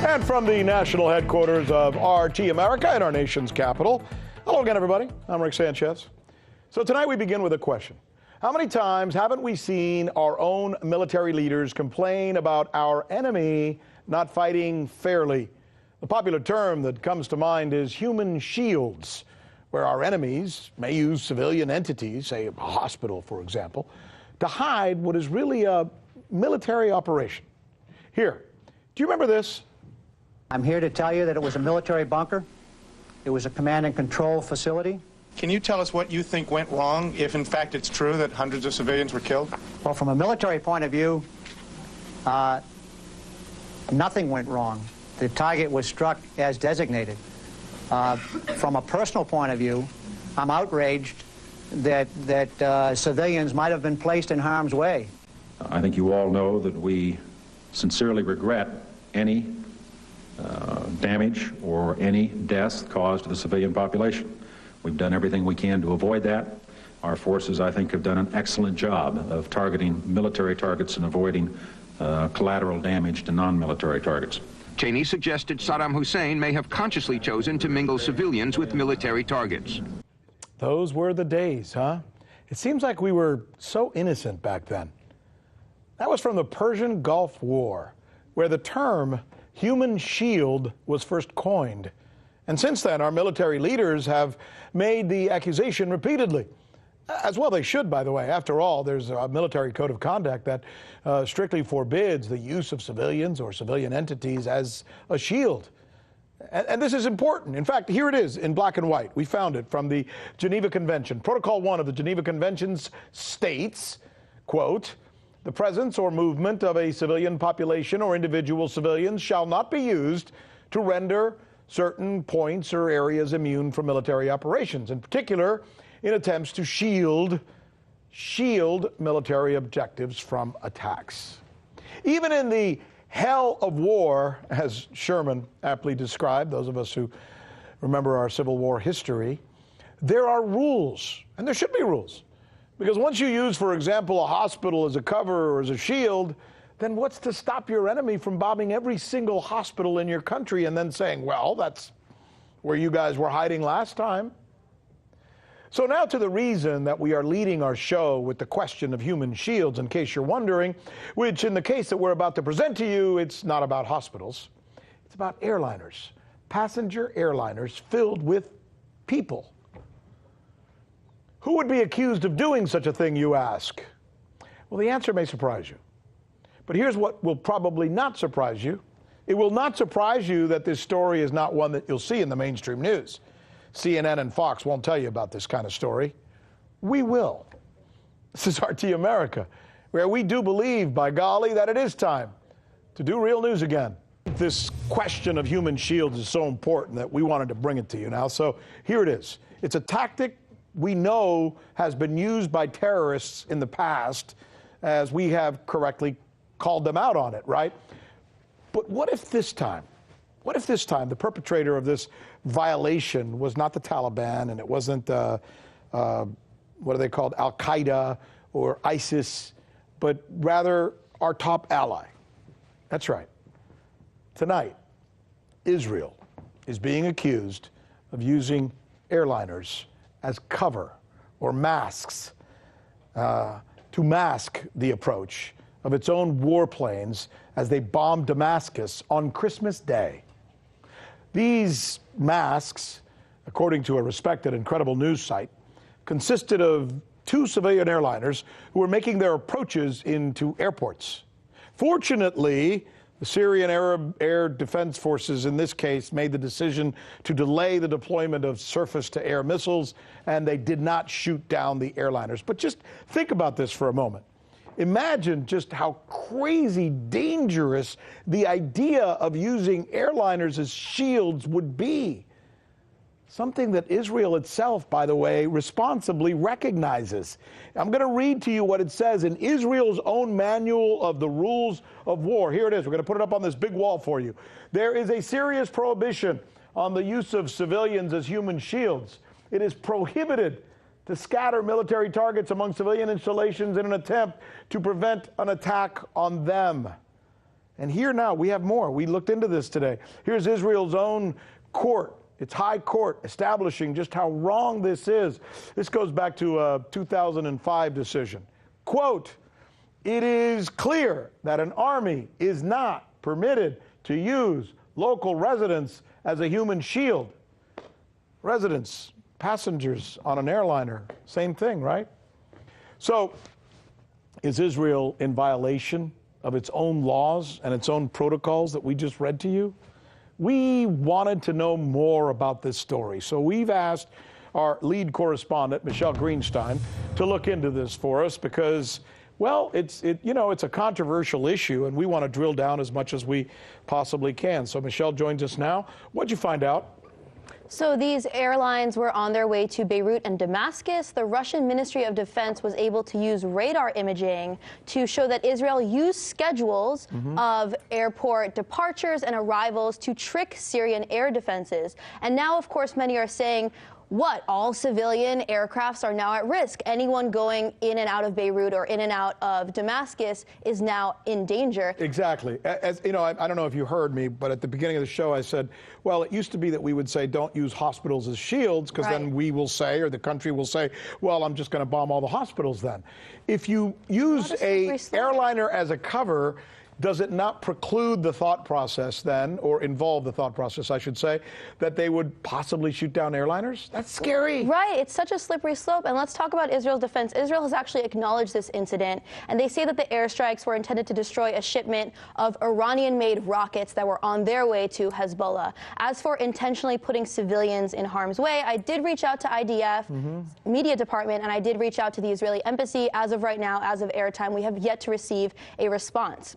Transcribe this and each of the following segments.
And from the national headquarters of RT America in our nation's capital, hello again, everybody. I'm Rick Sanchez. So tonight we begin with a question. How many times haven't we seen our own military leaders complain about our enemy not fighting fairly? The popular term that comes to mind is human shields, where our enemies may use civilian entities, say a hospital, for example, to hide what is really a military operation. Here, do you remember this? I'm here to tell you that it was a military bunker. It was a command and control facility. Can you tell us what you think went wrong, if in fact it's true that hundreds of civilians were killed? Well, from a military point of view, nothing went wrong. The target was struck as designated. From a personal point of view, I'm outraged that civilians might have been placed in harm's way. I think you all know that we sincerely regret any damage or any deaths caused to the civilian population. We've done everything we can to avoid that. Our forces, I think, have done an excellent job of targeting military targets and avoiding collateral damage to non-military targets. Cheney suggested Saddam Hussein may have consciously chosen to mingle civilians with military targets. Those were the days, huh? It seems like we were so innocent back then. That was from the Persian Gulf War, where the term human shield was first coined. And since then, our military leaders have made the accusation repeatedly. As well they should, by the way. After all, there's a military code of conduct that strictly forbids the use of civilians or civilian entities as a shield. And this is important. In fact, here it is in black and white. We found it from the Geneva Convention. Protocol 1 of the Geneva Conventions states, quote, "The presence or movement of a civilian population or individual civilians shall not be used to render certain points or areas immune from military operations, in particular in attempts to shield military objectives from attacks." Even in the hell of war, as Sherman aptly described, those of us who remember our Civil War history, there are rules, and there should be rules. Because once you use, for example, a hospital as a cover or as a shield, then what's to stop your enemy from bombing every single hospital in your country and then saying, well, that's where you guys were hiding last time? So now to the reason that we are leading our show with the question of human shields, in case you're wondering, which in the case that we're about to present to you, it's not about hospitals. It's about airliners, passenger airliners filled with people. Who would be accused of doing such a thing, you ask? Well, the answer may surprise you. But here's what will probably not surprise you. It will not surprise you that this story is not one that you'll see in the mainstream news. CNN and Fox won't tell you about this kind of story. We will. This is RT America, where we do believe, by golly, that it is time to do real news again. This question of human shields is so important that we wanted to bring it to you now. So here it is. It's a tactic we know has been used by terrorists in the past, as we have correctly called them out on it, right? But what if this time the perpetrator of this violation was not the Taliban, and it wasn't, what are they called, Al-Qaeda or ISIS, but rather our top ally? That's right. Tonight, Israel is being accused of using airliners as cover or masks to mask the approach of its own warplanes as they bombed Damascus on Christmas Day. These masks, according to a respected and credible news site, consisted of 2 civilian airliners who were making their approaches into airports. Fortunately, the Syrian Arab Air Defense Forces, in this case, made the decision to delay the deployment of surface-to-air missiles, and they did not shoot down the airliners. But just think about this for a moment. Imagine just how crazy dangerous the idea of using airliners as shields would be. Something that Israel itself, by the way, responsibly recognizes. I'm going to read to you what it says in Israel's own manual of the rules of war. Here it is. We're going to put it up on this big wall for you. There is a serious prohibition on the use of civilians as human shields. It is prohibited to scatter military targets among civilian installations in an attempt to prevent an attack on them. And here now, we have more. We looked into this today. Here's Israel's own court, its high court, establishing just how wrong this is. This goes back to a 2005 decision. Quote, "It is clear that an army is not permitted to use local residents as a human shield." Residents, passengers on an airliner, same thing, right? So, is Israel in violation of its own laws and its own protocols that we just read to you? We wanted to know more about this story, so we've asked our lead correspondent, Michelle Greenstein, to look into this for us because, well, it's a controversial issue, and we want to drill down as much as we possibly can. So Michelle joins us now. What'd you find out? So these airlines were on their way to Beirut and Damascus. The Russian Ministry of Defense was able to use radar imaging to show that Israel used schedules of airport departures and arrivals to trick Syrian air defenses. And now, of course, many are saying, what, all civilian aircrafts are now at risk? Anyone going in and out of Beirut or in and out of Damascus is now in danger. Exactly. As you know, I don't know if you heard me, but at the beginning of the show I said, well, it used to be that we would say don't use hospitals as shields, because then we will say, or the country will say, well, I'm just going to bomb all the hospitals then. If you use a airliner as a cover, does it not preclude the thought process then, or involve the thought process, I should say, that they would possibly shoot down airliners? That's scary. Right. It's such a slippery slope. And let's talk about Israel's defense. Israel has actually acknowledged this incident, and they say that the airstrikes were intended to destroy a shipment of Iranian-made rockets that were on their way to Hezbollah. As for intentionally putting civilians in harm's way, I did reach out to IDF media department, and I did reach out to the Israeli embassy. As of right now, as of airtime, we have yet to receive a response.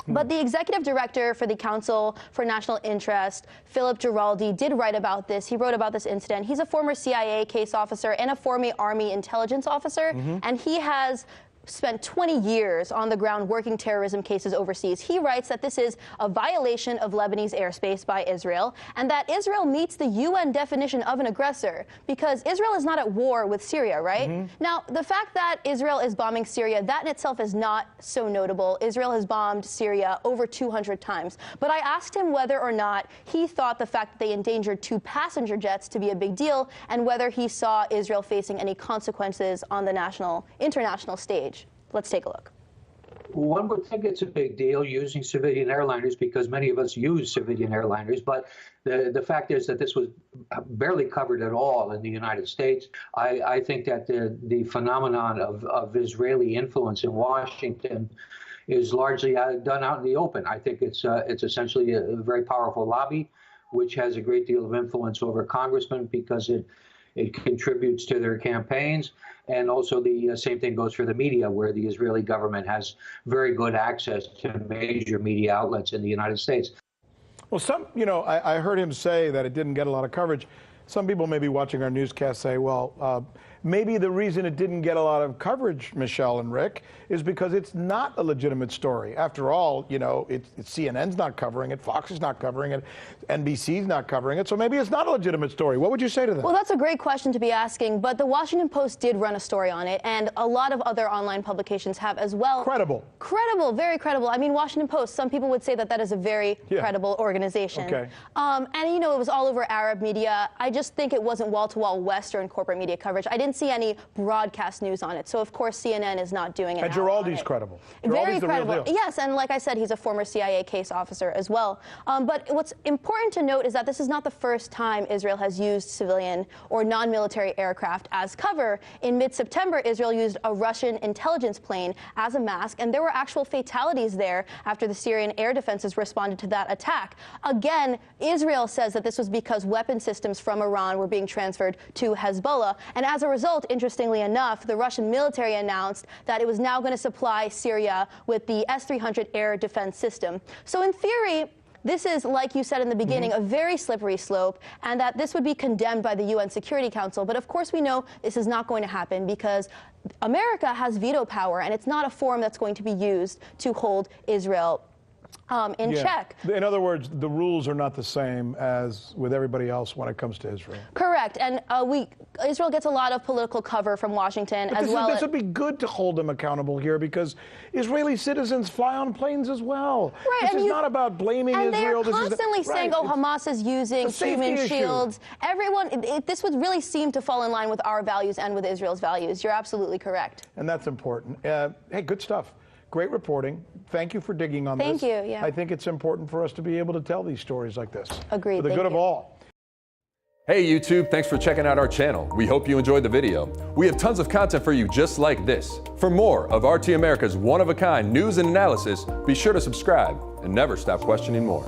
But the executive director for the Council for National Interest, Philip Giraldi, did write about this. He wrote about this incident. He's a former CIA case officer and a former Army intelligence officer, and he has spent 20 years on the ground working terrorism cases overseas. He writes that this is a violation of Lebanese airspace by Israel, and that Israel meets the UN definition of an aggressor, because Israel is not at war with Syria, right? Now, the fact that Israel is bombing Syria, that in itself is not so notable. Israel has bombed Syria over 200 times. But I asked him whether or not he thought the fact that they endangered 2 passenger jets to be a big deal, and whether he saw Israel facing any consequences on the international stage. Let's take a look. One would think it's a big deal using civilian airliners, because many of us use civilian airliners, but the fact is that this was barely covered at all in the United States. I think that the phenomenon of Israeli influence in Washington is largely done out in the open. I think it's essentially a very powerful lobby, which has a great deal of influence over congressmen, because it contributes to their campaigns. And also the same thing goes for the media, where the Israeli government has very good access to major media outlets in the United States. Well, I heard him say that it didn't get a lot of coverage. Some people may be watching our newscast say, well, maybe the reason it didn't get a lot of coverage, Michelle and Rick, is because it's not a legitimate story. After all, CNN's not covering it, Fox is not covering it, NBC's not covering it, so maybe it's not a legitimate story. What would you say to that? Well, that's a great question to be asking, but the Washington Post did run a story on it, and a lot of other online publications have as well. Credible. Credible, very credible. I mean, Washington Post, some people would say that is a very credible organization. Okay. And, it was all over Arab media. I just think it wasn't wall-to-wall Western corporate media coverage. I didn't see any broadcast news on it, so of course CNN is not doing it. And Giraldi's credible. Very Giraldi's the credible. real deal. Yes, and like I said, he's a former CIA case officer as well. But what's important to note is that this is not the first time Israel has used civilian or non-military aircraft as cover. In mid-September, Israel used a Russian intelligence plane as a mask, and there were actual fatalities there after the Syrian air defenses responded to that attack. Again, Israel says that this was because weapon systems from Iran were being transferred to Hezbollah, and as a result, interestingly enough, the Russian military announced that it was now going to supply Syria with the S-300 air defense system. So in theory, this is, like you said in the beginning, a very slippery slope, and that this would be condemned by the UN Security Council. But of course we know this is not going to happen, because America has veto power, and it's not a forum that's going to be used to hold Israel in check. In other words, the rules are not the same as with everybody else when it comes to Israel. Correct. correct. And Israel gets a lot of political cover from Washington But as well. This would be good to hold them accountable here because Israeli citizens fly on planes as well. Right, This is not about blaming and Israel. they're constantly saying, "Oh, Hamas is using human shields." Everyone, this would really seem to fall in line with our values and with Israel's values. You're absolutely correct. And that's important. Hey, good stuff. Great reporting. Thank you for digging on this. Thank you, yeah. I think it's important for us to be able to tell these stories like this. Agreed. For the Thank good of you. all. Hey YouTube, thanks for checking out our channel. We hope you enjoyed the video. We have tons of content for you just like this. For more of RT America's one-of-a-kind news and analysis, be sure to subscribe and never stop questioning more.